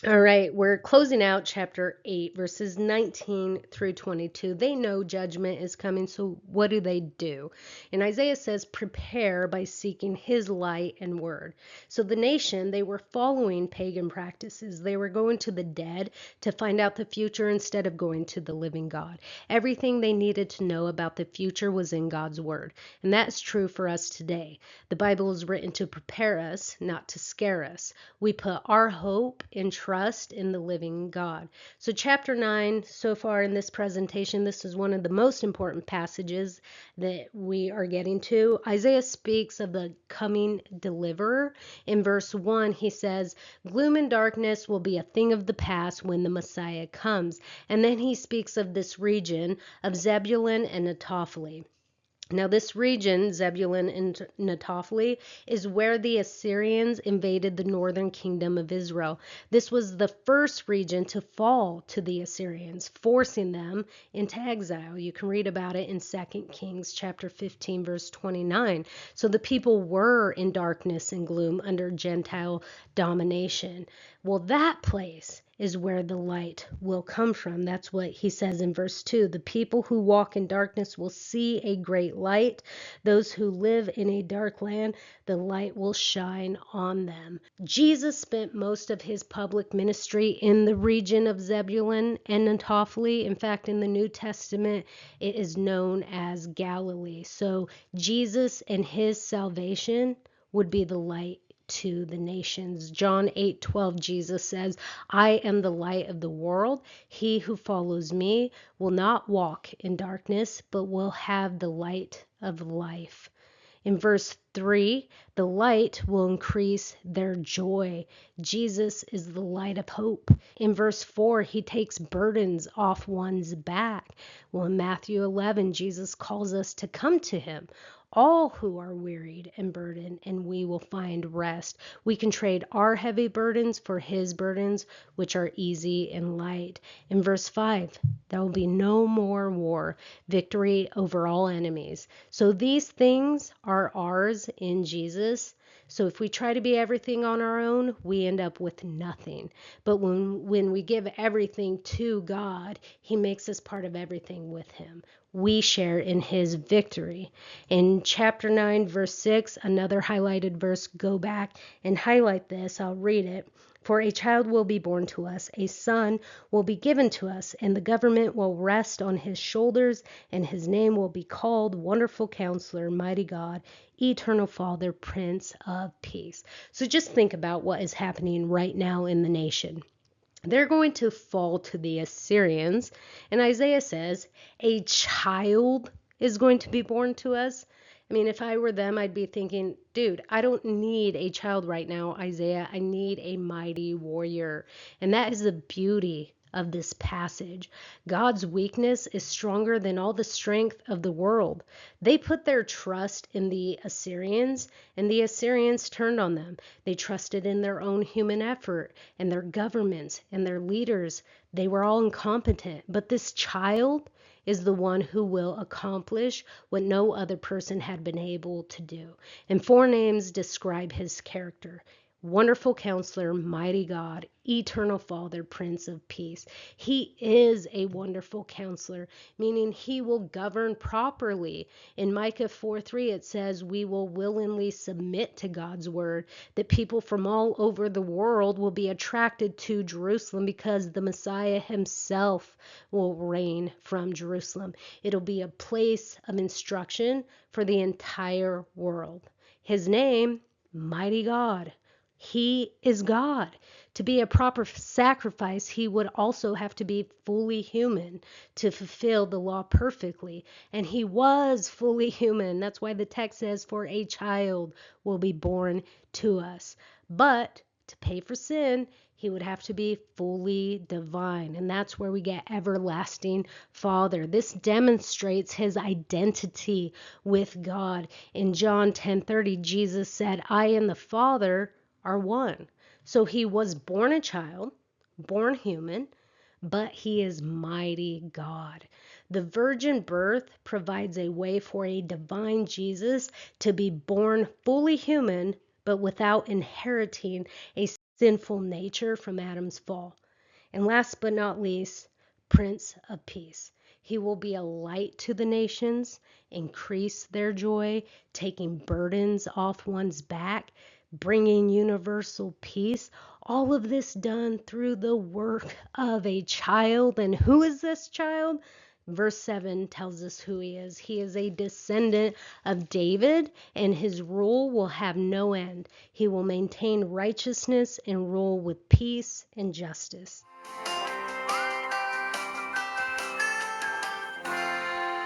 All right, we're closing out chapter 8, verses 19 through 22. They know judgment is coming, so what do? And Isaiah says, prepare by seeking his light and word. So the nation, they were following pagan practices. They were going to the dead to find out the future instead of going to the living God. Everything they needed to know about the future was in God's word. And that's true for us today. The Bible is written to prepare us, not to scare us. We put our hope and trust in the living God. So chapter 9, so far in this presentation, this is one of the most important passages that we are getting to. Isaiah speaks of the coming deliverer. In verse 1, he says, gloom and darkness will be a thing of the past when the Messiah comes. And then he speaks of this region of Zebulun and Naphtali. Now, this region, Zebulun and Naphtali, is where the Assyrians invaded the northern kingdom of Israel. This was the first region to fall to the Assyrians, forcing them into exile. You can read about it in 2 Kings chapter 15, verse 29. So the people were in darkness and gloom under Gentile domination. Well, that place is where the light will come from. That's what he says in verse 2. The people who walk in darkness will see a great light. Those who live in a dark land, the light will shine on them. Jesus spent most of his public ministry in the region of Zebulun and Naphtali. In fact, in the New Testament, it is known as Galilee. So Jesus and his salvation would be the light to the nations. John 8:12, Jesus says, I am the light of the world. He who follows me will not walk in darkness, but will have the light of life. In verse 3, the light will increase their joy. Jesus is the light of hope. In verse 4, he takes burdens off one's back. Well, in Matthew 11, Jesus calls us to come to him, all who are wearied and burdened, and we will find rest. We can trade our heavy burdens for his burdens, which are easy and light. In verse 5, there will be no more war, victory over all enemies. So these things are ours in Jesus. So if we try to be everything on our own, we end up with nothing. But when we give everything to God, he makes us part of everything with him. We share in his victory. In chapter 9, verse 6, another highlighted verse, go back and highlight this. I'll read it. For a child will be born to us, a son will be given to us, and the government will rest on his shoulders, and his name will be called Wonderful Counselor, Mighty God, Eternal Father, Prince of Peace. So just think about what is happening right now in the nation. They're going to fall to the Assyrians, and Isaiah says, a child is going to be born to us. I mean, if I were them, I'd be thinking, dude, I don't need a child right now, Isaiah. I need a mighty warrior. And that is the beauty of this passage. God's weakness is stronger than all the strength of the world. They put their trust in the Assyrians, and the Assyrians turned on them. They trusted in their own human effort and their governments and their leaders. They were all incompetent. But this child is the one who will accomplish what no other person had been able to do. And 4 names describe his character. Wonderful Counselor, Mighty God, Eternal Father, Prince of Peace. He is a wonderful counselor, meaning he will govern properly. In Micah 4:3, it says, we will willingly submit to God's word, that people from all over the world will be attracted to Jerusalem because the Messiah himself will reign from Jerusalem. It'll be a place of instruction for the entire world. His name, Mighty God. He is God. To be a proper sacrifice, he would also have to be fully human to fulfill the law perfectly. And he was fully human. That's why the text says, for a child will be born to us. But to pay for sin, he would have to be fully divine. And that's where we get everlasting Father. This demonstrates his identity with God. In John 10:30, Jesus said, I and the Father are one. So he was born a child, born human, but he is mighty God. The virgin birth provides a way for a divine Jesus to be born fully human, but without inheriting a sinful nature from Adam's fall. And last but not least, Prince of Peace. He will be a light to the nations, increase their joy, taking burdens off one's back, bringing universal peace. All of this done through the work of a child. And who is this child? Verse 7 tells us who he is. He is a descendant of David, and his rule will have no end. He will maintain righteousness and rule with peace and justice.